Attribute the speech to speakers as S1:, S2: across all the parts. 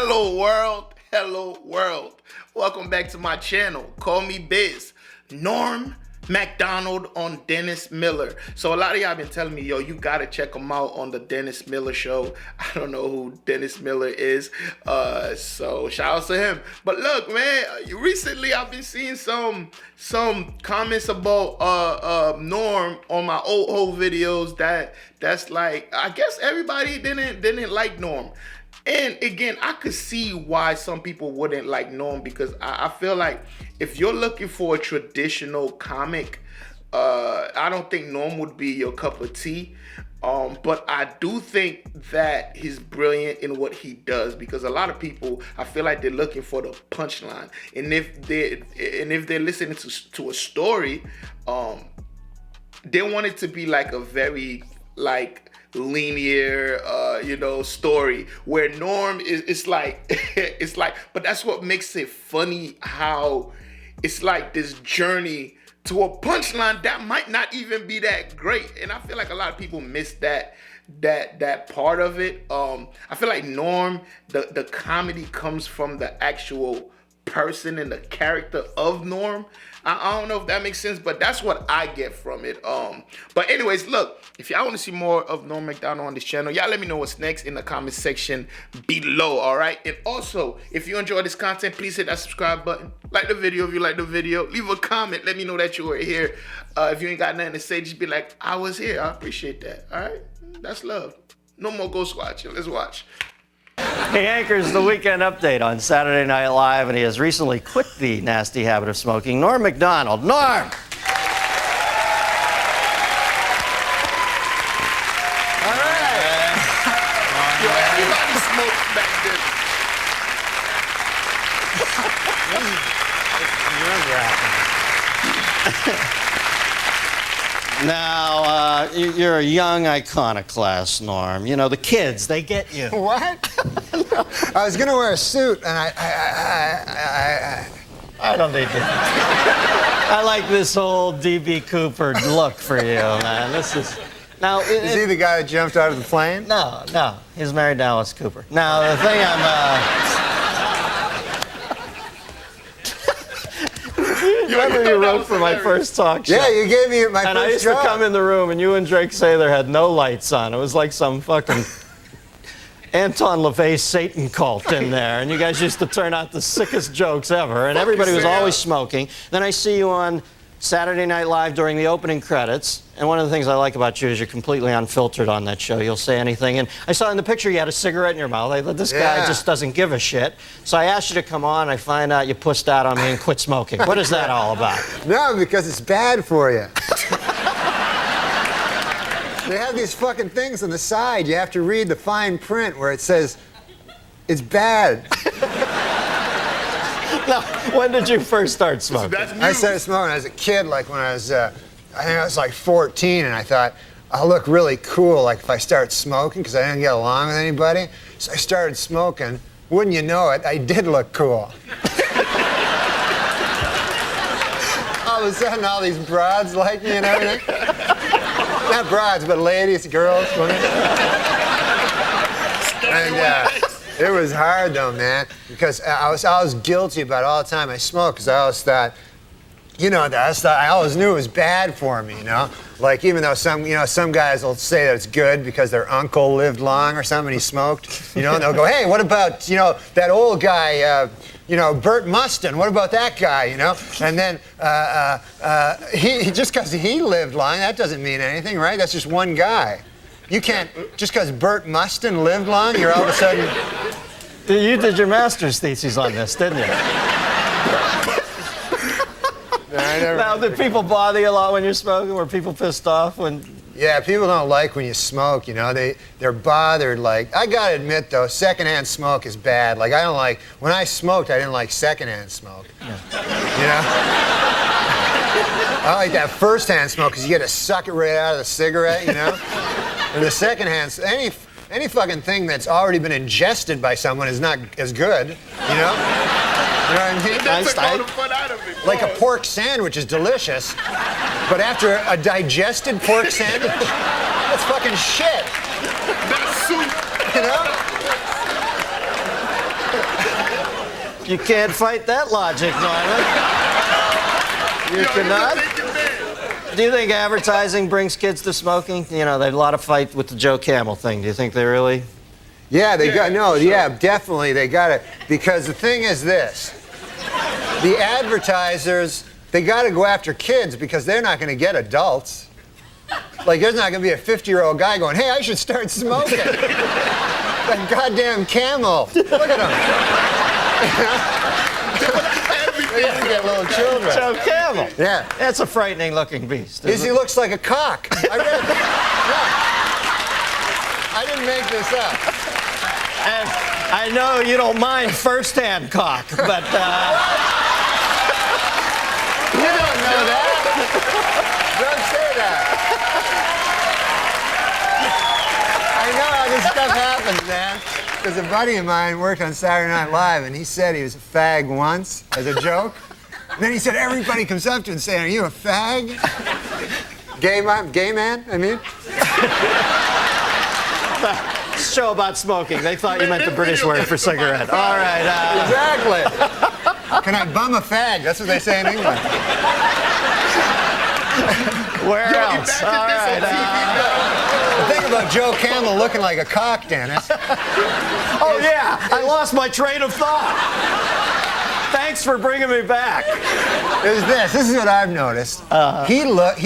S1: Hello world, hello world. Welcome back to my channel. Call me Biz. Norm Macdonald on Dennis Miller. So a lot of y'all been telling me, yo, you gotta check him out on the Dennis Miller show. I don't know who Dennis Miller is, so shout out to him. But look, man, recently I've been seeing some comments about Norm on my old videos that's like, I guess everybody didn't like Norm. And again, I could see why some people wouldn't like Norm, because I feel like if you're looking for a traditional comic, I don't think Norm would be your cup of tea. But I do think that he's brilliant in what he does, because a lot of people, I feel like they're looking for the punchline. And if they're listening to a story, they want it to be like a very linear story, where Norm is like it's like, but that's what makes it funny, how it's like this journey to a punchline that might not even be that great. And I feel like a lot of people miss that part of it. I feel like Norm, the comedy comes from the actual person and the character of Norm. I don't know if that makes sense, but that's what I get from it. But anyways, look, if y'all want to see more of Norm Macdonald on this channel, y'all let me know what's next in the comment section below, all right? And also, if you enjoy this content, please hit that subscribe button. Like the video if you like the video. Leave a comment. Let me know that you were here. If you ain't got nothing to say, just be like, I was here. I appreciate that, all right? That's love. No more ghost watching. Let's watch.
S2: He anchors the Weekend Update on Saturday Night Live, and he has recently quit the nasty habit of smoking. Norm Macdonald. Norm! All right.
S1: Everybody smoked back then.
S2: Now, you're a young iconoclast, Norm. You know, the kids, they get you.
S3: What? I was gonna wear a suit, and
S2: I don't need to. I like this whole D.B. Cooper look for you, man. This is... Now,
S3: is he the guy that jumped out of the plane?
S2: No. He's married to Alice Cooper. Now, the thing You remember you wrote for my first talk show?
S3: Yeah, you gave me my first job.
S2: And I used to come in the room, and you and Drake Sather had no lights on. It was like some fucking Anton LaVey's Satan cult in there. And you guys used to turn out the sickest jokes ever. And everybody was always smoking. Then I see you on Saturday Night Live during the opening credits. And one of the things I like about you is you're completely unfiltered on that show. You'll say anything. And I saw in the picture you had a cigarette in your mouth. I thought, this guy just doesn't give a shit. So I asked you to come on. I find out you pussed out on me and quit smoking. What is that all about?
S3: No, because it's bad for you. They have these fucking things on the side. You have to read the fine print where it says, it's bad.
S2: Now, when did you first start smoking?
S3: I started smoking when I was a kid, like when I was, I think I was like 14, and I thought, I'll look really cool like if I start smoking, because I didn't get along with anybody. So I started smoking. Wouldn't you know it, I did look cool. All of a sudden, all these broads like me and everything. Not broads, but ladies, girls. And it was hard though, man, because I was guilty about it all the time I smoked, because I always thought, I always knew it was bad for me, you know? Like, even though some guys will say that it's good because their uncle lived long or something, he smoked, and they'll go, hey, what about, that old guy, Bert Mustin, what about that guy, And then he just because he lived long, that doesn't mean anything, right? That's just one guy. You can't, just because Bert Mustin lived long, you're all of a sudden...
S2: You did your master's thesis on this, didn't you? Now, did people bother you a lot when you're smoking? Were people pissed off when...
S3: Yeah, people don't like when you smoke, they're bothered. Like, I gotta admit though, secondhand smoke is bad. Like, I don't like, when I smoked, I didn't like secondhand smoke. Yeah. I like that first-hand smoke because you get to suck it right out of the cigarette, And the second-hand, any fucking thing that's already been ingested by someone is not as good, You know what I mean?
S1: That's all the fun out of it.
S3: Like a pork sandwich is delicious, but after a digested pork sandwich, that's fucking shit.
S1: That's soup.
S2: You can't fight that logic, Norman. You cannot. Do you think advertising brings kids to smoking? You know, there's a lot of fight with the Joe Camel thing. Do you think they really?
S3: Yeah, definitely they got it. Because the thing is this, the advertisers, they got to go after kids because they're not going to get adults. Like, there's not going to be a 50-year-old guy going, hey, I should start smoking. That goddamn Camel. Look at him. They used to get little children.
S2: Joe Camel.
S3: Yeah.
S2: That's a frightening looking beast.
S3: He looks like a cock. I read that. Yeah. I didn't make this up.
S2: And I know you don't mind first-hand cock, but
S3: You don't know that. Don't say that. I know how this stuff happens, man. Because a buddy of mine worked on Saturday Night Live, and he said he was a fag once as a joke. And then he said everybody comes up to him and saying, "Are you a fag?" Gay man, I mean.
S2: show about smoking. They thought you meant the British word for cigarette. All right.
S3: Exactly. Can I bum a fag? That's what they say in England.
S2: Where else? All right.
S3: The thing about Joe Camel looking like a cock, Dennis.
S2: Oh, yeah. I lost my train of thought. Thanks for bringing me back.
S3: Is this. This is what I've noticed. He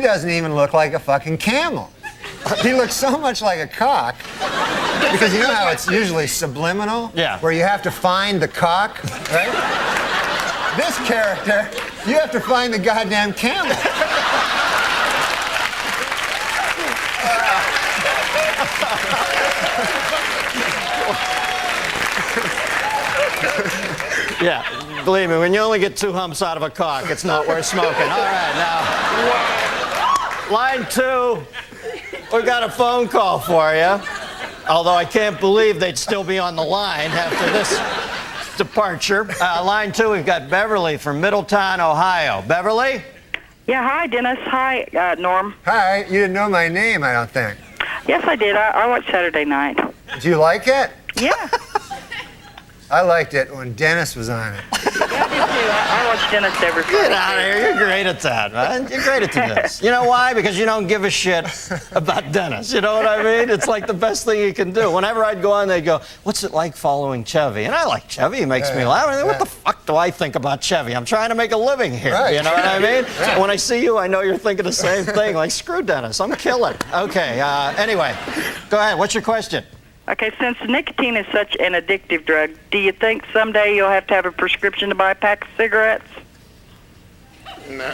S3: doesn't even look like a fucking camel. He looks so much like a cock. Because you know how it's usually subliminal?
S2: Yeah.
S3: Where you have to find the cock, right? This character, you have to find the goddamn camel.
S2: Yeah, believe me, when you only get 2 humps out of a cock, it's not worth smoking. All right, now, line 2, we got a phone call for you. Although I can't believe they'd still be on the line after this departure. Line 2, we've got Beverly from Middletown, Ohio. Beverly?
S4: Yeah, hi, Dennis. Hi, Norm.
S3: Hi, you didn't know my name, I don't think.
S4: Yes, I did. I watched Saturday night.
S3: Do you like it?
S4: Yeah.
S3: I liked it when Dennis was on it.
S4: Yeah, I did too. I watch Dennis every Friday.
S2: Get out of here. You're great at that, man. You're great at this. You know why? Because you don't give a shit about Dennis. You know what I mean? It's like the best thing you can do. Whenever I'd go on, they'd go, what's it like following Chevy? And I like Chevy. He makes me laugh. I mean, what the fuck do I think about Chevy? I'm trying to make a living here.
S3: Right.
S2: You know what I mean?
S3: Right.
S2: When I see you, I know you're thinking the same thing. Like, screw Dennis. I'm killing. Okay. Anyway, go ahead. What's your question?
S4: Okay, since nicotine is such an addictive drug, do you think someday you'll have to have a prescription to buy a pack of cigarettes?
S1: No.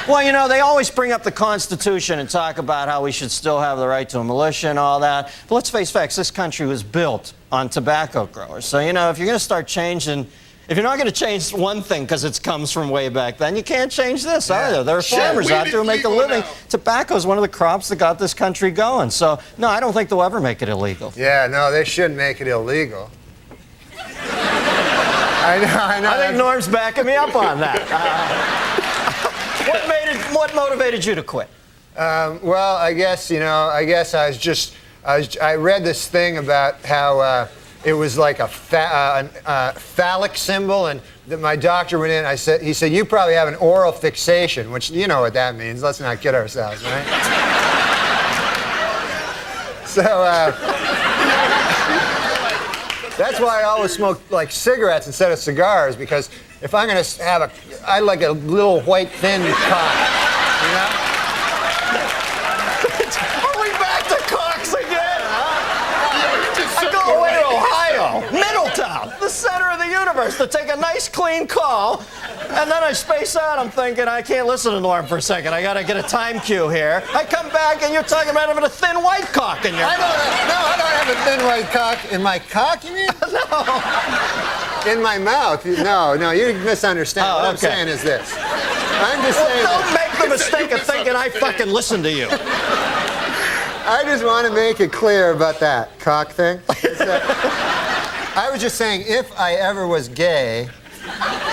S2: Well, you know, they always bring up the Constitution and talk about how we should still have the right to a militia and all that. But let's face facts, this country was built on tobacco growers. So, you know, if you're going to start changing, if you're not going to change one thing because it comes from way back then, you can't change this either. There are farmers out there who make a living. Tobacco is one of the crops that got this country going. So, no, I don't think they'll ever make it illegal.
S3: Yeah, no, they shouldn't make it illegal. I know.
S2: I think Norm's backing me up on that. What motivated you to quit?
S3: Well, I guess I read this thing about how it was like a phallic symbol, and that my doctor went in. He said, you probably have an oral fixation, which you know what that means. Let's not kid ourselves, right? So that's why I always smoke like cigarettes instead of cigars, because if I'm gonna have I like a little white thin cock, you know?
S2: Are we back to cocks again, huh? I go away to Ohio, Middletown, the center of the universe, to take a nice clean call, and then I space out. I'm thinking, I can't listen to Norm for a second. I gotta get a time cue here. I come back and you're talking about having a thin white cock in your
S3: I don't have a thin white cock in my cock, you mean?
S2: No.
S3: In my mouth. No, you misunderstand. What I'm saying is this. I'm just saying
S2: Don't make the mistake of thinking I fucking listen to you.
S3: I just want to make it clear about that cock thing. I was just saying, if I ever was gay,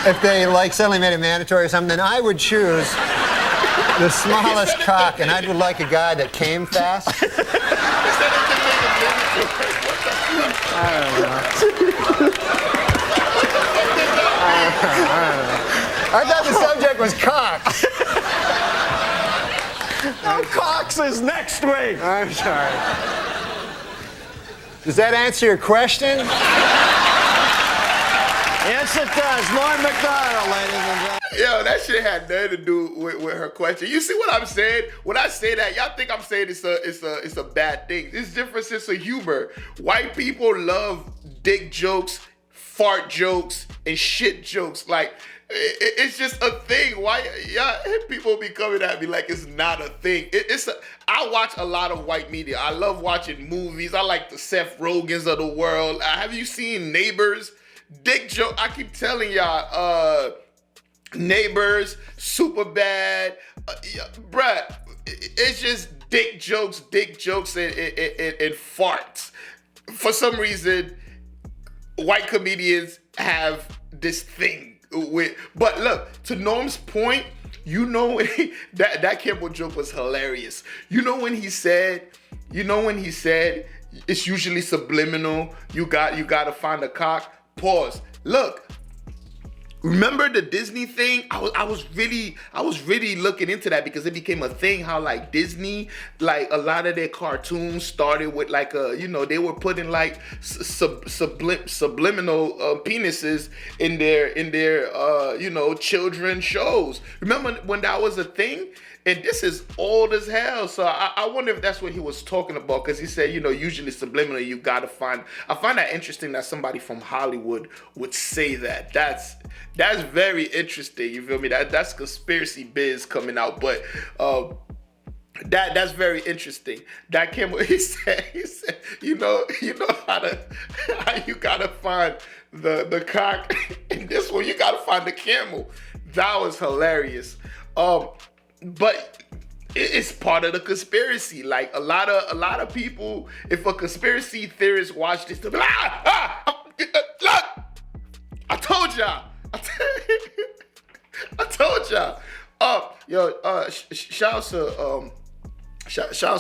S3: if they suddenly made it mandatory or something, then I would choose the smallest cock, and I would like a guy that came fast. I don't know. I thought the subject was cock.
S2: No, Cox is next week.
S3: I'm sorry. Does that answer your question?
S2: Yes, it does. Norm Macdonald, ladies and gentlemen.
S1: Yo, that shit had nothing to do with her question. You see what I'm saying? When I say that, y'all think I'm saying it's a bad thing. It's different sense of humor. White people love dick jokes, fart jokes, and shit jokes. Like, it's just a thing. Why y'all people be coming at me like it's not a thing? I watch a lot of white media. I love watching movies. I like the Seth Rogans of the world. Have you seen Neighbors? Dick joke. I keep telling y'all, Neighbors, Superbad, bruh. It's just dick jokes, and farts. For some reason, white comedians have this thing with. But look, to Norm's point, you know that Kimball joke was hilarious. You know when he said it's usually subliminal. You gotta find a cock. Pause. Look. Remember the Disney thing? I was really looking into that because it became a thing how like Disney, like a lot of their cartoons started with like they were putting like subliminal penises in their children shows. Remember when that was a thing? And this is old as hell. So I wonder if that's what he was talking about, because he said, usually subliminal, you gotta find. I find that interesting that somebody from Hollywood would say that. That's very interesting. You feel me? That's conspiracy biz coming out. But that's very interesting. That came. He said, you know how you gotta find the cock. And this one, you gotta find the camel. That was hilarious. But it's part of the conspiracy. Like a lot of people, if a conspiracy theorist watch this, they'll be like, look, I told y'all. I told y'all. Shouts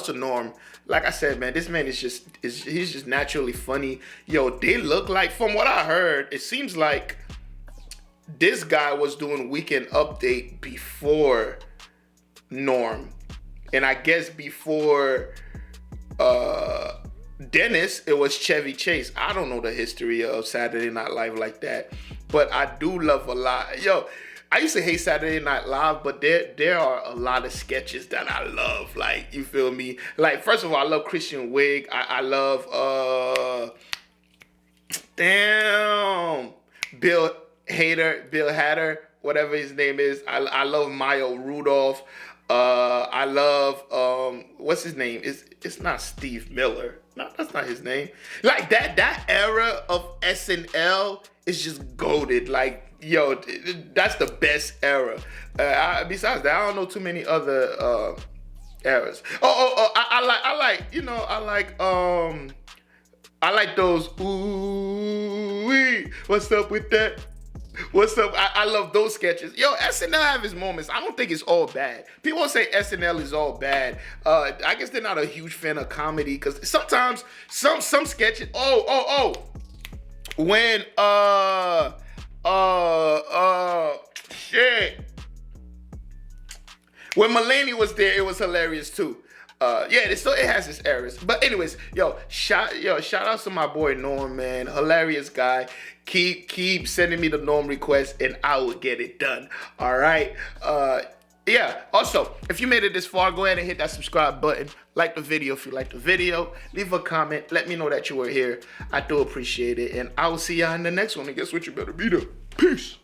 S1: to Norm. Like I said, man, this man he's just naturally funny. Yo, they look like, from what I heard, it seems like this guy was doing Weekend Update before Norm, and I guess before Dennis, it was Chevy Chase. I don't know the history of Saturday Night Live like that, but I do love a lot. Yo, I used to hate Saturday Night Live, but there are a lot of sketches that I love. Like, you feel me? Like, first of all, I love Christian Wiig. I love Bill Hader, whatever his name is. I love Maya Rudolph. I love what's his name? It's not Steve Miller. No, that's not his name. Like that era of SNL is just goated. Like, yo, that's the best era. Besides that, I don't know too many other eras. I like those ooh-wee, what's up with that? What's up? I love those sketches. Yo, SNL have its moments. I don't think it's all bad. People say SNL is all bad. I guess they're not a huge fan of comedy because sometimes some sketches. When shit. When Mulaney was there, it was hilarious too. It has its errors. But anyways, shout out to my boy Norm, man. Hilarious guy. Keep sending me the Norm requests and I will get it done. All right. Also, if you made it this far, go ahead and hit that subscribe button. Like the video if you like the video. Leave a comment. Let me know that you were here. I do appreciate it. And I will see y'all in the next one. And guess what? You better be there. Peace.